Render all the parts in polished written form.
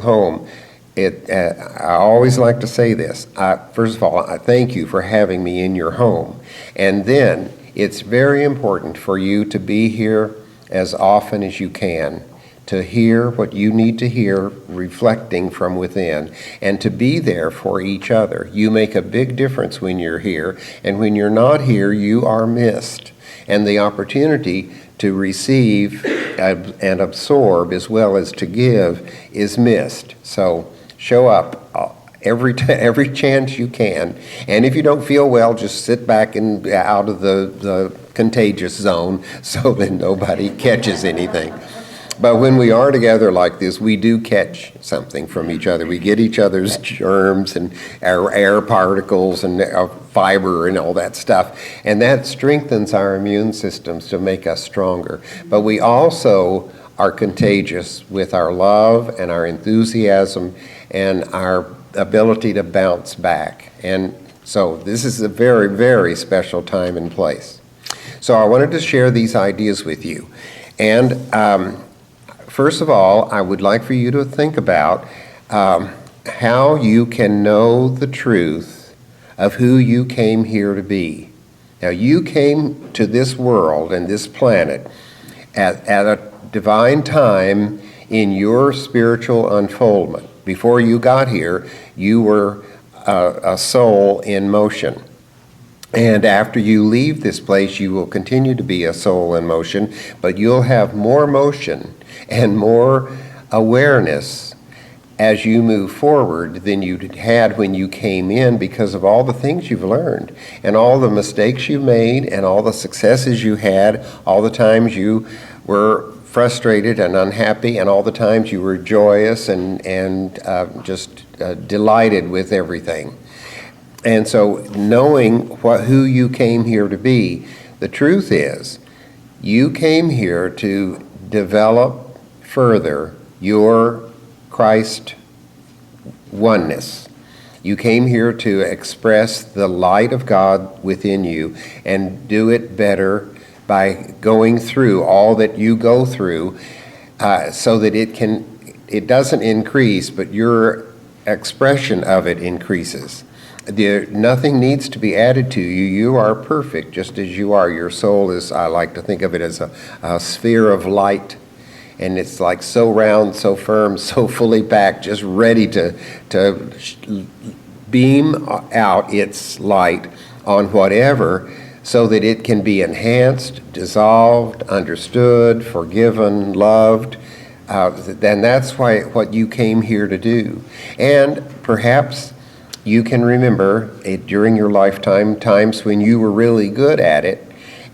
home, I always like to say this. First of all, I thank you for having me in your home. And then it's very important for you to be here as often as you can, to hear what you need to hear reflecting from within, and to be there for each other. You make a big difference when you're here, and when you're not here, you are missed. And the opportunity to receive and absorb as well as to give is missed. So show up every chance you can. And if you don't feel well, just sit back and out of the contagious zone so that nobody catches anything. But when we are together like this, we do catch something from each other. We get each other's germs and our air particles and fiber and all that stuff. And that strengthens our immune systems to make us stronger. But we also are contagious with our love and our enthusiasm and our ability to bounce back. And so this is a very, very special time and place. So I wanted to share these ideas with you. And first of all, I would like for you to think about how you can know the truth of who you came here to be. Now, you came to this world and this planet at a divine time in your spiritual unfoldment. Before you got here, you were a soul in motion. And after you leave this place, you will continue to be a soul in motion, but you'll have more motion and more awareness as you move forward than you had when you came in, because of all the things you've learned and all the mistakes you made and all the successes you had, all the times you were frustrated and unhappy, and all the times you were joyous and just delighted with everything. And so knowing who you came here to be, the truth is you came here to develop further your Christ oneness. You came here to express the light of God within you and do it better by going through all that you go through, so that it doesn't increase, but your expression of it increases. Nothing needs to be added to you. You are perfect just as you are. Your soul is, I like to think of it as a sphere of light, and it's like so round, so firm, so fully packed, just ready to beam out its light on whatever, so that it can be enhanced, dissolved, understood, forgiven, loved. Then that's what you came here to do. And perhaps you can remember during your lifetime times when you were really good at it,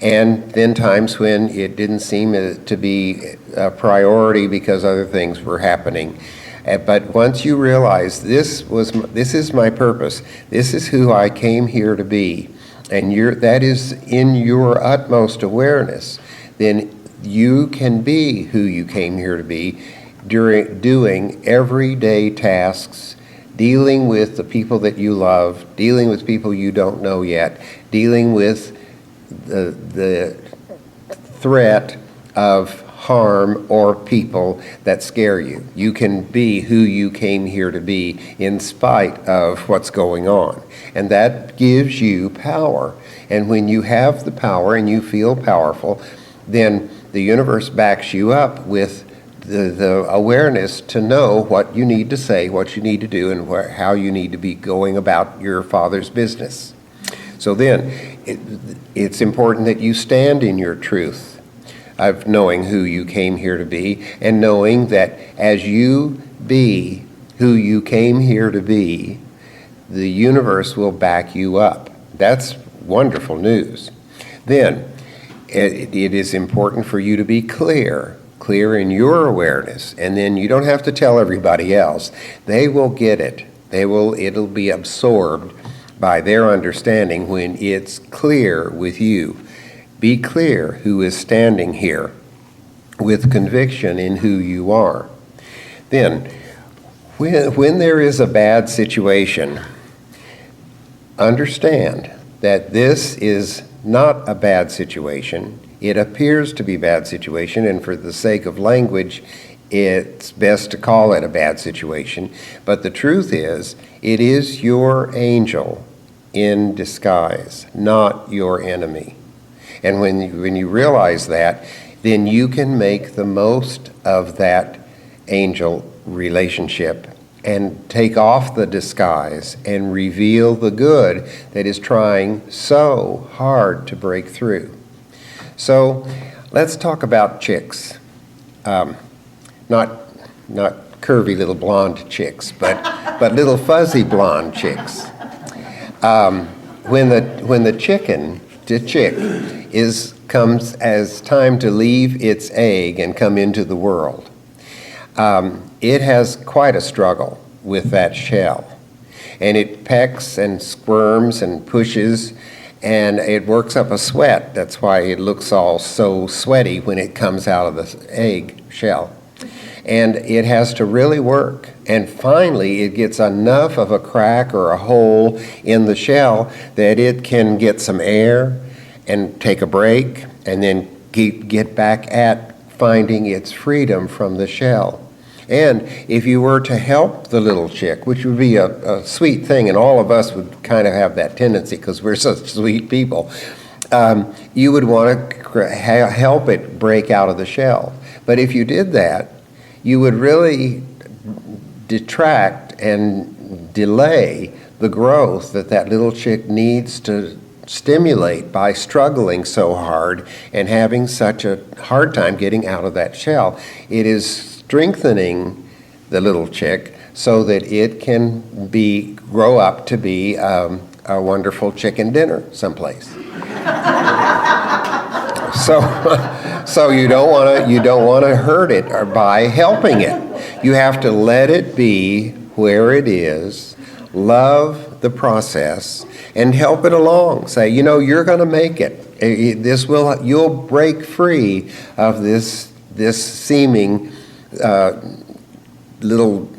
and then times when it didn't seem to be a priority because other things were happening. But once you realize this is my purpose, this is who I came here to be, and that is in your utmost awareness, then you can be who you came here to be during doing everyday tasks, dealing with the people that you love, dealing with people you don't know yet, dealing with the threat of harm or people that scare you. You can be who you came here to be in spite of what's going on. And that gives you power. And when you have the power and you feel powerful, then the universe backs you up with the awareness to know what you need to say, what you need to do, and how you need to be going about your Father's business. So then, it's important that you stand in your truth of knowing who you came here to be, and knowing that as you be who you came here to be, the universe will back you up. That's wonderful news. Then, it is important for you to be clear in your awareness, and then you don't have to tell everybody else. They will get it. It'll be absorbed by their understanding when it's clear with you. Be clear who is standing here with conviction in who you are. Then, when there is a bad situation, understand that this is not a bad situation. It appears to be a bad situation, and for the sake of language, it's best to call it a bad situation. But the truth is, it is your angel in disguise, not your enemy. And when you realize that, then you can make the most of that angel relationship and take off the disguise and reveal the good that is trying so hard to break through. So let's talk about chicks. Not curvy little blonde chicks, but little fuzzy blonde chicks. When the chick comes as time to leave its egg and come into the world, it has quite a struggle with that shell. And it pecks and squirms and pushes, and it works up a sweat. That's why it looks all so sweaty when it comes out of the egg shell. And it has to really work. And finally, it gets enough of a crack or a hole in the shell that it can get some air and take a break and then get back at finding its freedom from the shell. And if you were to help the little chick, which would be a sweet thing, and all of us would kind of have that tendency because we're such sweet people, you would want to help it break out of the shell. But if you did that, you would really detract and delay the growth that little chick needs to stimulate by struggling so hard and having such a hard time getting out of that shell. It is strengthening the little chick so that it can grow up to be a wonderful chicken dinner someplace. So you don't want to hurt it or by helping it. You have to let it be where it is, love the process, and help it along. Say, you're going to make it. You'll break free of this if little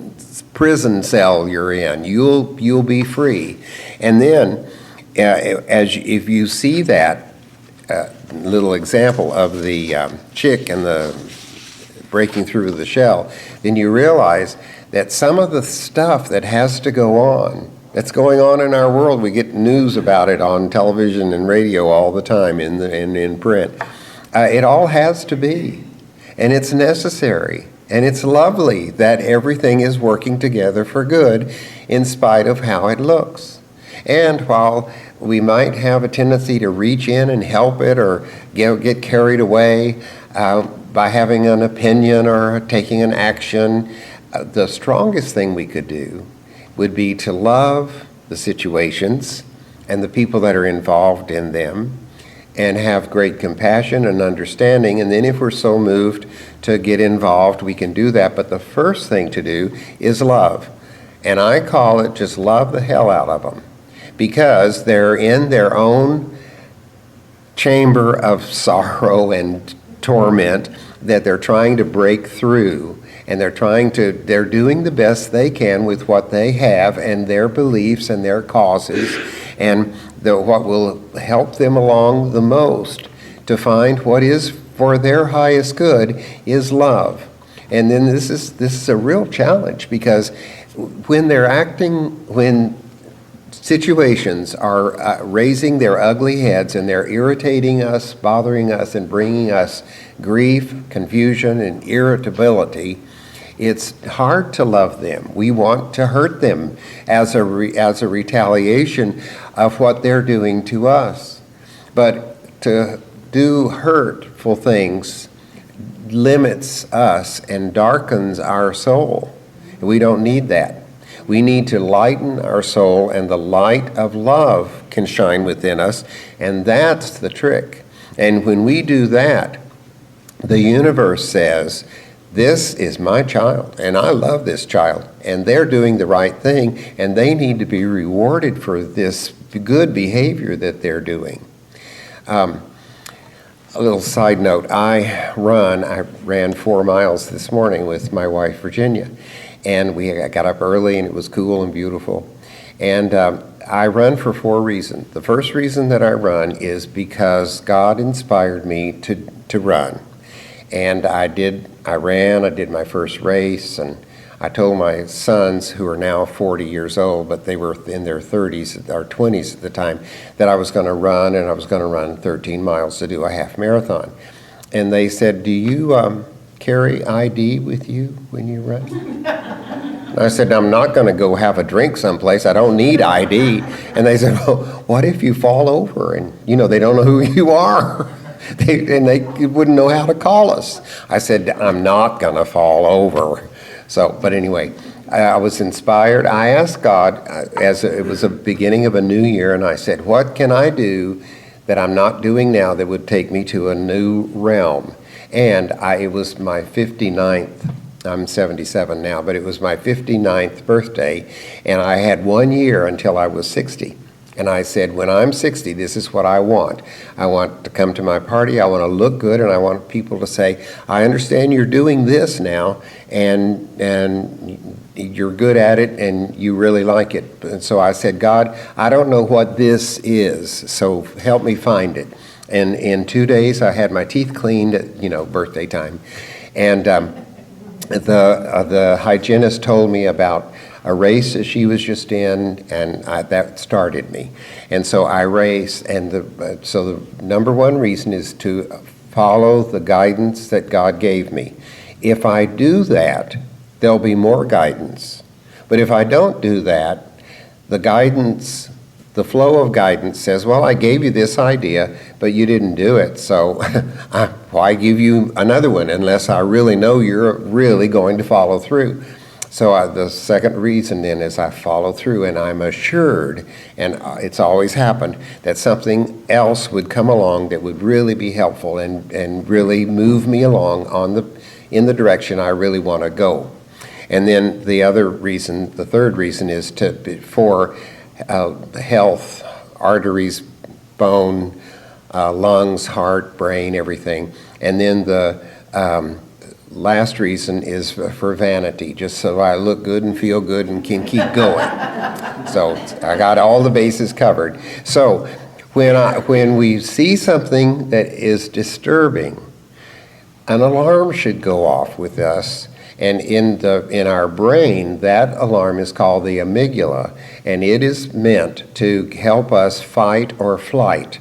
prison cell you're in. You'll be free. And then, if you see that little example of the chick and the breaking through the shell, then you realize that some of the stuff that has to go on, that's going on in our world, we get news about it on television and radio all the time, in print. It all has to be, and it's necessary. And it's lovely that everything is working together for good in spite of how it looks. And while we might have a tendency to reach in and help it or get carried away by having an opinion or taking an action, the strongest thing we could do would be to love the situations and the people that are involved in them and have great compassion and understanding. And then if we're so moved to get involved, we can do that. But the first thing to do is love. And I call it just love the hell out of them, because they're in their own chamber of sorrow and torment that they're trying to break through. And they're doing the best they can with what they have and their beliefs and their causes. And what will help them along the most to find what is for their highest good is love. And then this is a real challenge, because when situations are raising their ugly heads and they're irritating us, bothering us, and bringing us grief, confusion, and irritability, it's hard to love them. We want to hurt them as a retaliation of what they're doing to us. But to do hurtful things limits us and darkens our soul. We don't need that. We need to lighten our soul, and the light of love can shine within us, and that's the trick. And when we do that, the universe says, this is my child, and I love this child, and they're doing the right thing, and they need to be rewarded for this good behavior that they're doing. A little side note, I ran 4 miles this morning with my wife, Virginia, and I got up early, and it was cool and beautiful. And I run for 4 reasons. The first reason that I run is because God inspired me to run. And I ran, I did my first race, and I told my sons, who are now 40 years old, but they were in their 30s or 20s at the time, that I was going to run, and I was going to run 13 miles to do a half marathon. And they said, do you carry ID with you when you run? And I said, I'm not going to go have a drink someplace. I don't need ID. And they said, well, what if you fall over? And, they don't know who you are. They wouldn't know how to call us. I said, I'm not going to fall over. But anyway, I was inspired. I asked God, as it was the beginning of a new year, and I said, what can I do that I'm not doing now that would take me to a new realm? And it was my 59th, I'm 77 now, but it was my 59th birthday, and I had 1 year until I was 60. And I said, when I'm 60, this is what I want. I want to come to my party, I want to look good, and I want people to say, I understand you're doing this now, and you're good at it, and you really like it. And so I said, God, I don't know what this is, so help me find it. And in 2 days, I had my teeth cleaned at, birthday time. And the hygienist told me about a race that she was just in, and that started me. And so I race, and so the number one reason is to follow the guidance that God gave me. If I do that, there'll be more guidance. But if I don't do that, the flow of guidance says, well, I gave you this idea, but you didn't do it, so why give you another one unless I really know you're really going to follow through? So the second reason then is I follow through, and I'm assured, and it's always happened, that something else would come along that would really be helpful and really move me along in the direction I really want to go. And then the third reason is for health, arteries, bone, lungs, heart, brain, everything. And then the last reason is for vanity, just so I look good and feel good and can keep going. So I got all the bases covered. So when we see something that is disturbing, an alarm should go off with us. And in our brain, that alarm is called the amygdala, and it is meant to help us fight or flight,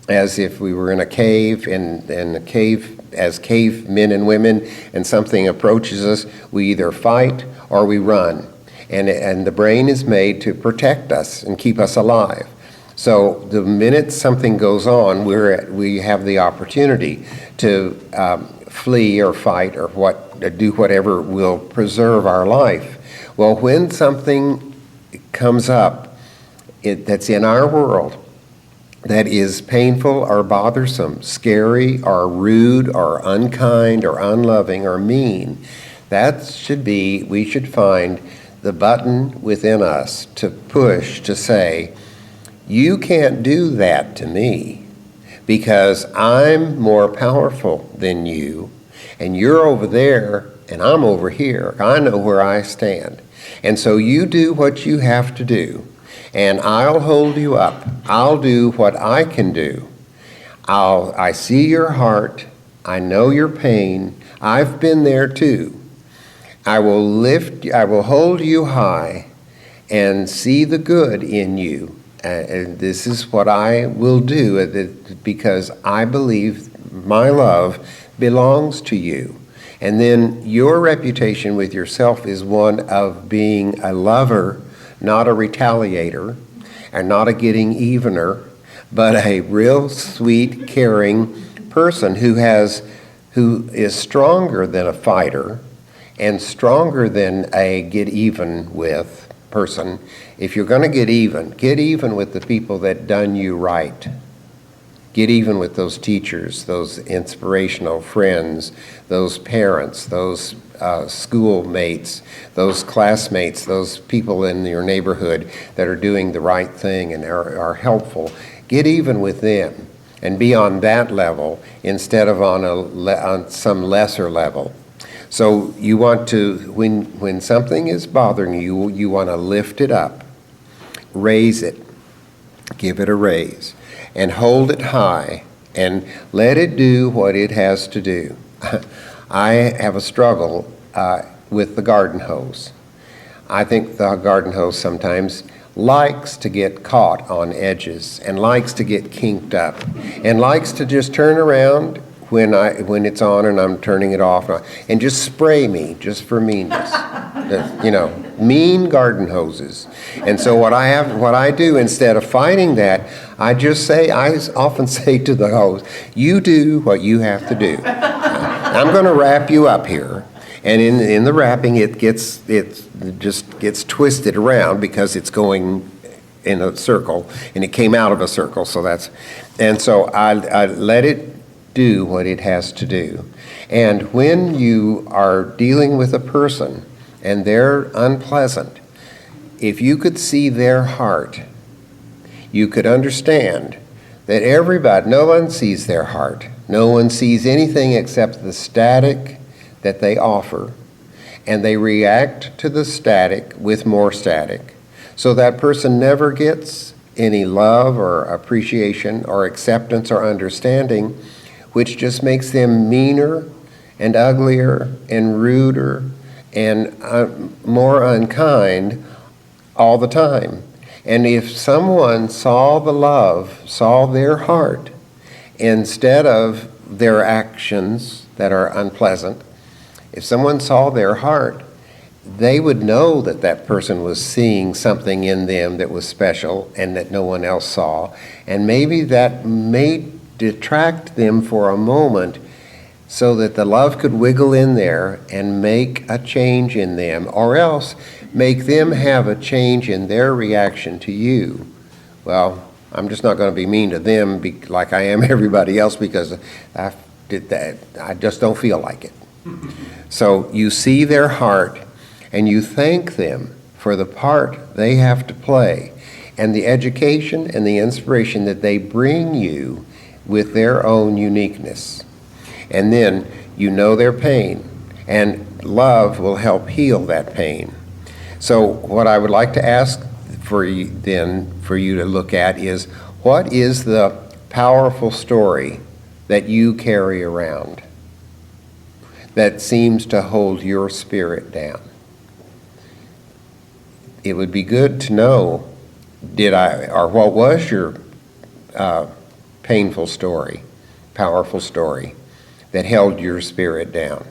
as if we were in a cave, and a cave, as cave men and women, and something approaches us, we either fight or we run. And the brain is made to protect us and keep us alive. So the minute something goes on, we have the opportunity to flee or fight or do whatever will preserve our life. Well, when something comes up that's in our world that is painful or bothersome, scary or rude or unkind or unloving or mean, we should find the button within us to push to say, you can't do that to me because I'm more powerful than you, and you're over there and I'm over here. I know where I stand. And so you do what you have to do, and I'll hold you up. I'll do what I can do. I see your heart. I know your pain. I've been there too. I will hold you high and see the good in you. And this is what I will do because I believe my love belongs to you. And then your reputation with yourself is one of being a lover, not a retaliator, and not a getting evener, but a real sweet, caring person who is stronger than a fighter and stronger than a get even with person. If you're going to get even with the people that done you right. Get even with those teachers, those inspirational friends, those parents, those schoolmates, those classmates, those people in your neighborhood that are doing the right thing and are helpful. Get even with them and be on that level instead of on some lesser level. So you want to, when something is bothering you, you want to lift it up, raise it, give it a raise, and hold it high, and let it do what it has to do. I have a struggle with the garden hose. I think the garden hose sometimes likes to get caught on edges and likes to get kinked up and likes to just turn around when it's on and I'm turning it off and just spray me just for meanness. Mean garden hoses. And so what I do instead of fighting that, I often say to the hose, you do what you have to do. I'm going to wrap you up here. And in the wrapping, it just gets twisted around because it's going in a circle, and it came out of a circle. So I let it do what it has to do. And when you are dealing with a person and they're unpleasant, if you could see their heart, you could understand that no one sees their heart. No one sees anything except the static that they offer, and they react to the static with more static. So that person never gets any love or appreciation or acceptance or understanding, which just makes them meaner and uglier and ruder and more unkind all the time. And if someone saw the love, saw their heart, instead of their actions that are unpleasant, if someone saw their heart, they would know that that person was seeing something in them that was special and that no one else saw. And maybe that may detract them for a moment so that the love could wiggle in there and make a change in them, or else make them have a change in their reaction to you. Well, I'm just not going to be mean to them like I am everybody else because I did that. I just don't feel like it. So you see their heart and you thank them for the part they have to play and the education and the inspiration that they bring you with their own uniqueness. And then you know their pain, and love will help heal that pain. So what I would like to ask for you to look at is, what is the powerful story that you carry around that seems to hold your spirit down? It would be good to know, what was your painful story, powerful story that held your spirit down?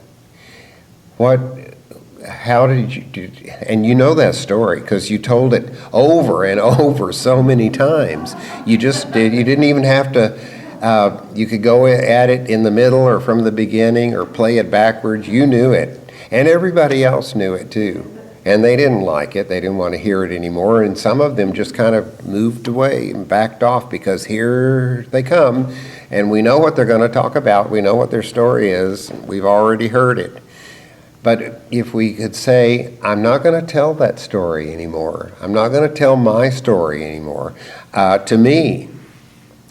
How did you do? And you know that story because you told it over and over so many times. You didn't even have to, you could go at it in the middle or from the beginning or play it backwards. You knew it. And everybody else knew it too. And they didn't like it. They didn't want to hear it anymore. And some of them just kind of moved away and backed off because here they come. And we know what they're going to talk about. We know what their story is. We've already heard it. But if we could say, I'm not going to tell that story anymore. I'm not going to tell my story anymore. To me,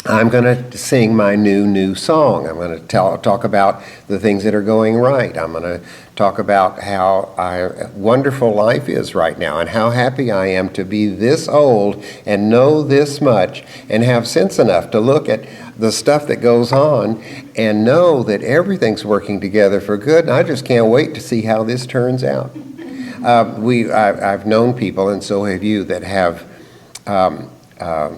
I'm going to sing my new song. I'm going to talk about the things that are going right. I'm going to talk about how wonderful life is right now and how happy I am to be this old and know this much and have sense enough to look at the stuff that goes on and know that everything's working together for good. And I just can't wait to see how this turns out. I've known people, and so have you, that have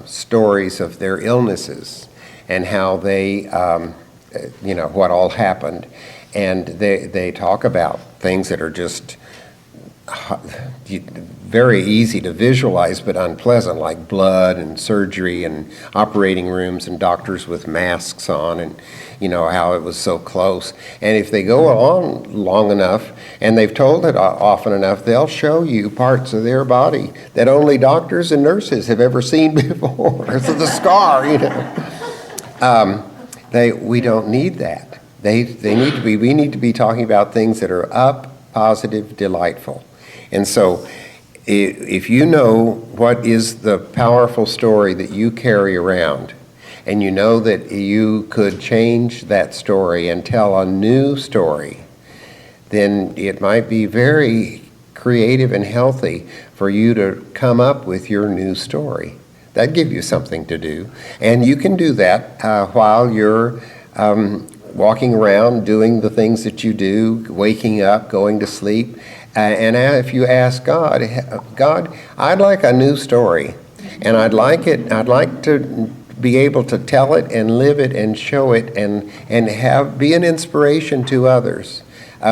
stories of their illnesses and how they, what all happened. And they talk about things that are just very easy to visualize but unpleasant, like blood and surgery and operating rooms and doctors with masks on, and how it was so close. And if they go on long enough and they've told it often enough, they'll show you parts of their body that only doctors and nurses have ever seen before. So the scar, we don't need that. We need to be talking about things that are up, positive, delightful. And so if you know what is the powerful story that you carry around, and you know that you could change that story and tell a new story, then it might be very creative and healthy for you to come up with your new story. That'd give you something to do. And you can do that while you're walking around, doing the things that you do, waking up, going to sleep. And if you ask God, God, I'd like a new story, and I'd like to be able to tell it and live it and show it and be an inspiration to others.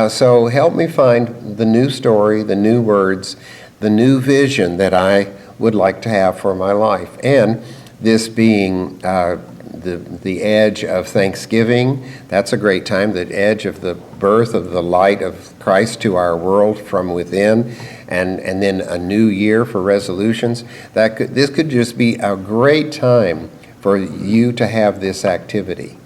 So help me find the new story, the new words, the new vision that I would like to have for my life. And this being the edge of Thanksgiving, that's a great time, the edge of the birth of the light of Christ to our world from within, and then a new year for resolutions. This could just be a great time for you to have this activity.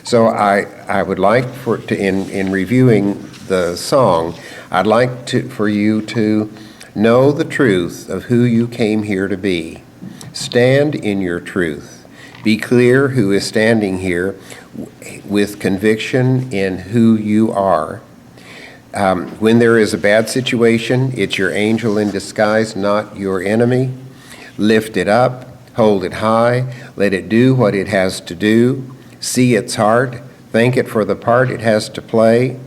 So I would like in reviewing the song, I'd like for you to know the truth of who you came here to be. Stand in your truth. Be clear who is standing here with conviction in who you are. When there is a bad situation, it's your angel in disguise, not your enemy. Lift it up, hold it high, let it do what it has to do. See its heart, thank it for the part it has to play.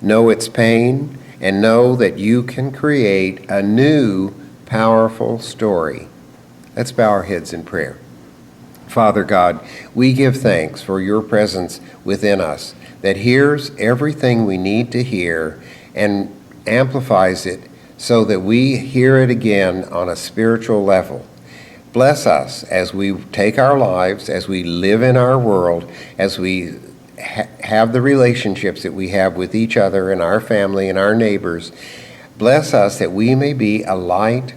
Know its pain, and know that you can create a new, powerful story. Let's bow our heads in prayer. Father God, we give thanks for your presence within us that hears everything we need to hear and amplifies it so that we hear it again on a spiritual level. Bless us as we take our lives, as we live in our world, as we have the relationships that we have with each other and our family and our neighbors. Bless us that we may be a light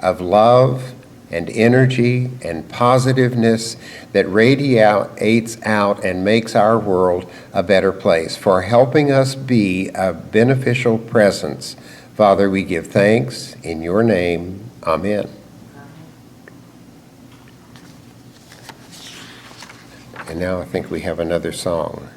of love and energy and positiveness that radiates out and makes our world a better place, for helping us be a beneficial presence. Father, we give thanks in your name. Amen. And now I think we have another song.